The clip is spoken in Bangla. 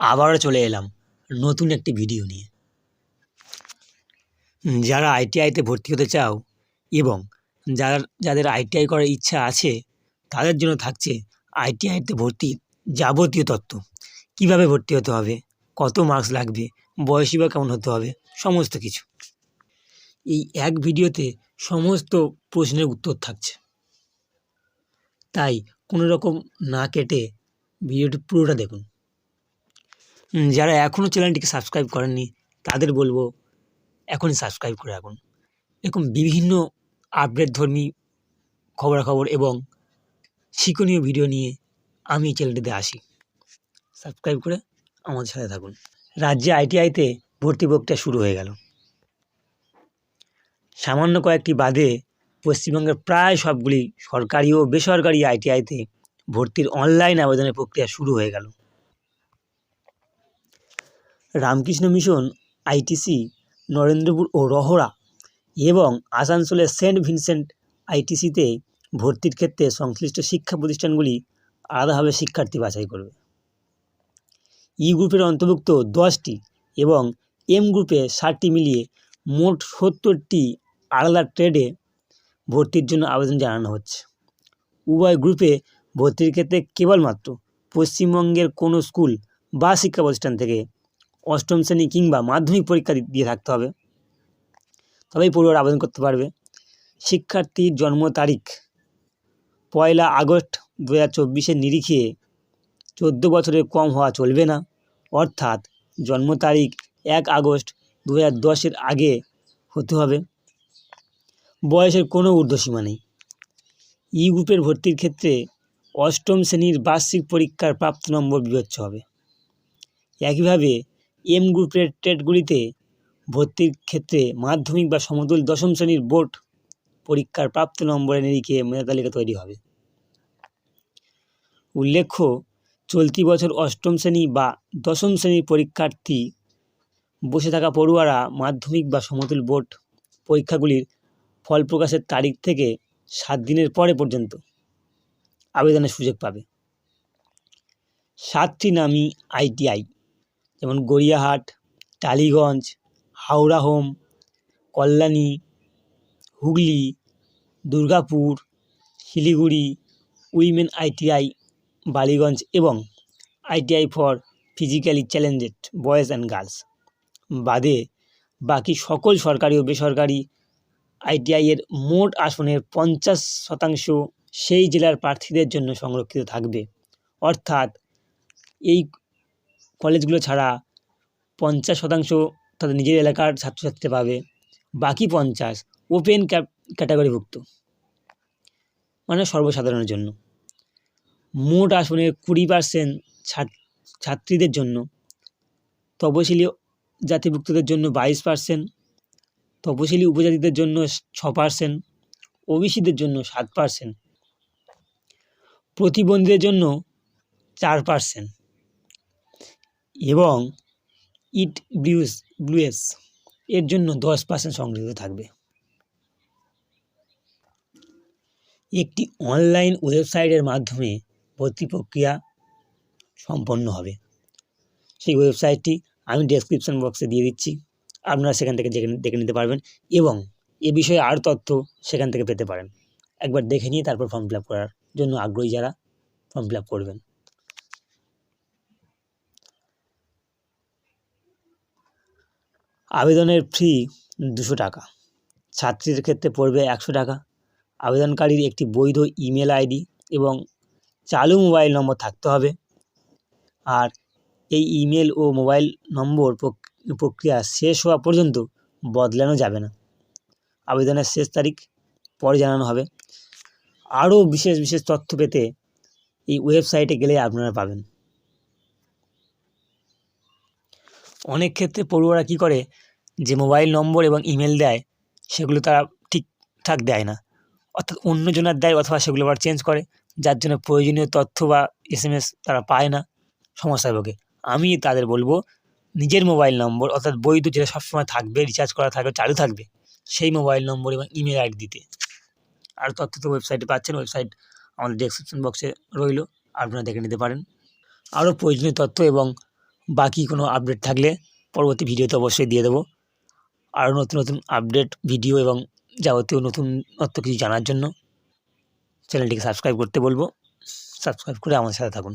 আবারও চলে এলাম নতুন একটি ভিডিও নিয়ে। যারা আইটিআইতে ভর্তি হতে চাও এবং যাদের আইটিআই করার ইচ্ছা আছে তাদের জন্য থাকছে আইটিআইতে ভর্তির যাবতীয় তথ্য। কিভাবে ভর্তি হতে হবে, কত মার্কস লাগবে, বয়সী বা কেমন হতে হবে, সমস্ত কিছু এই এক ভিডিওতে সমস্ত প্রশ্নের উত্তর থাকছে। তাই কোনো রকম না কেটে ভিডিওটি পুরোটা দেখুন। যারা এখনও চ্যানেলটিকে সাবস্ক্রাইব করেননি তাদের বলবো এখনই সাবস্ক্রাইব করে রাখুন। এরকম বিভিন্ন আপডেটধর্মী খবরাখবর এবং শিক্ষণীয় ভিডিও নিয়ে আমি এই চ্যানেলটিতে আসি। সাবস্ক্রাইব করে আমাদের সাথে থাকুন। রাজ্যে আইটিআইতে ভর্তি প্রক্রিয়া শুরু হয়ে গেল। সামান্য কয়েকটি বাদে পশ্চিমবঙ্গের প্রায় সবগুলি সরকারি ও বেসরকারি আইটিআইতে ভর্তির অনলাইন আবেদনের প্রক্রিয়া শুরু হয়ে গেল। রামকৃষ্ণ মিশন, আইটিসি, নরেন্দ্রপুর ও রহরা এবং আসানসোলের সেন্ট ভিনসেন্ট আইটিসিতে ভর্তির ক্ষেত্রে সংশ্লিষ্ট শিক্ষা প্রতিষ্ঠানগুলি আলাদাভাবে শিক্ষার্থী বাছাই করবে। ই গ্রুপের অন্তর্ভুক্ত 10টি এবং এম গ্রুপে 60টি মিলিয়ে মোট 70টি আলাদা ট্রেডে ভর্তির জন্য আবেদন জানানো হচ্ছে। উভয় গ্রুপে ভর্তির ক্ষেত্রে কেবলমাত্র পশ্চিমবঙ্গের কোনো স্কুল বা শিক্ষা প্রতিষ্ঠান থেকে অষ্টম শ্রেণী কিংবা মাধ্যমিক পরীক্ষা দিয়ে থাকতে হবে, তবেই পড়ুয়ারা আবেদন করতে পারবে। শিক্ষার্থীর জন্ম তারিখ 1 আগস্ট 2024 নিরিখে 14 বছরের কম হওয়া চলবে না, অর্থাৎ জন্ম তারিখ 1 আগস্ট 2010 আগে হতে হবে। বয়সের কোনো ঊর্ধ্বসীমা নেই। ই গ্রুপের ভর্তির ক্ষেত্রে অষ্টম শ্রেণীর বার্ষিক পরীক্ষার প্রাপ্ত নম্বর বিবেচ্য হবে। একইভাবে এম গ্রুপের ট্রেডগুলিতে ভর্তির ক্ষেত্রে মাধ্যমিক বা সমতুল দশম শ্রেণীর বোর্ড পরীক্ষার প্রাপ্ত নম্বরের নিরিখে মেধা তালিকা তৈরি হবে। উল্লেখ্য, চলতি বছর অষ্টম শ্রেণী বা দশম শ্রেণীর পরীক্ষার্থী বসে থাকা পড়ুয়ারা মাধ্যমিক বা সমতুল বোর্ড পরীক্ষাগুলির ফল প্রকাশের তারিখ থেকে 7 দিনের পরে পর্যন্ত আবেদনের সুযোগ পাবে। 7টি নামী আইটিআই যেমন Gariahat, Tollygunge, Howrah home, Kalyani, Hooghly, Durgapur, Siliguri, women ITI Ballygunge এবং ITI for physically challenged boys and girls বাদে বাকি সকল সরকারি ও বেসরকারি আইটিআইয়ের মোট আসনের 50% সেই জেলার প্রার্থীদের জন্য সংরক্ষিত থাকবে। অর্থাৎ এই কলেজগুলো ছাড়া 50% তাদের নিজের এলাকার ছাত্রছাত্রীরা পাবে, বাকি 50 ওপেন ক্যাটাগরিভুক্ত, মানে সর্বসাধারণের জন্য। মোট আসনের 20% ছাত্রীদের জন্য, তপশিলি জাতিভুক্তদের জন্য 22%, তপশিলি উপজাতিদের জন্য 6%, ওবিসিদের জন্য 7%, প্রতিবন্ধীদের জন্য 4% এবং ইট ব্লুএস এর জন্য 10% সংরক্ষিত থাকবে। একটি অনলাইন ওয়েবসাইটের মাধ্যমে ভর্তি প্রক্রিয়া সম্পন্ন হবে। সেই ওয়েবসাইটটি আমি ডেসক্রিপশন বক্সে দিয়ে দিচ্ছি, আপনারা সেখান থেকে দেখে নিতে পারবেন এবং এ বিষয়ে আরও তথ্য সেখান থেকে পেতে পারেন। একবার দেখে নিয়ে তারপর ফর্ম ফিল আপ করার জন্য আগ্রহী যারা ফর্ম ফিল আপ করবেন। আবেদনের ফি 200 টাকা, ছাত্রীদের ক্ষেত্রে পড়বে 100 টাকা। আবেদনকারীর একটি বৈধ ইমেল আইডি এবং চালু মোবাইল নম্বর থাকতে হবে, আর এই ইমেল ও মোবাইল নম্বর প্রক্রিয়া শেষ হওয়া পর্যন্ত বদলানো যাবে না। আবেদনের শেষ তারিখ পরে জানানো হবে। আরও বিশেষ তথ্য পেতে এই ওয়েবসাইটে গেলে আপনারা পাবেন। অনেক ক্ষেত্রে পড়ুয়ারা কী করে, যে মোবাইল নম্বর এবং ইমেল দেয় সেগুলো তারা ঠিকঠাক দেয় না, অর্থাৎ অন্যজনের দেয় অথবা সেগুলো আবার চেঞ্জ করে, যার জন্য প্রয়োজনীয় তথ্য বা SMS তারা পায় না, সমস্যায় ভোগে। আমি তাদের বলবো নিজের মোবাইল নম্বর অর্থাৎ বৈধ যেটা সবসময় থাকবে, রিচার্জ করা থাকবে, চালু থাকবে, সেই মোবাইল নম্বর এবং ইমেল আইডি দিতে। আর তথ্য তো ওয়েবসাইটে পাচ্ছেন, ওয়েবসাইট আমাদের ডেসক্রিপশন বক্সে রইল, আপনারা দেখে নিতে পারেন। আরও প্রয়োজনীয় তথ্য এবং বাকি কোনো আপডেট থাকলে পরবর্তী ভিডিওতে অবশ্যই দিয়ে দেবো। আরও নতুন নতুন আপডেট ভিডিও এবং যাবতীয় নতুনত্ব কিছু জানার জন্য চ্যানেলটিকে সাবস্ক্রাইব করতে বলবো। সাবস্ক্রাইব করে আমার সাথে থাকুন।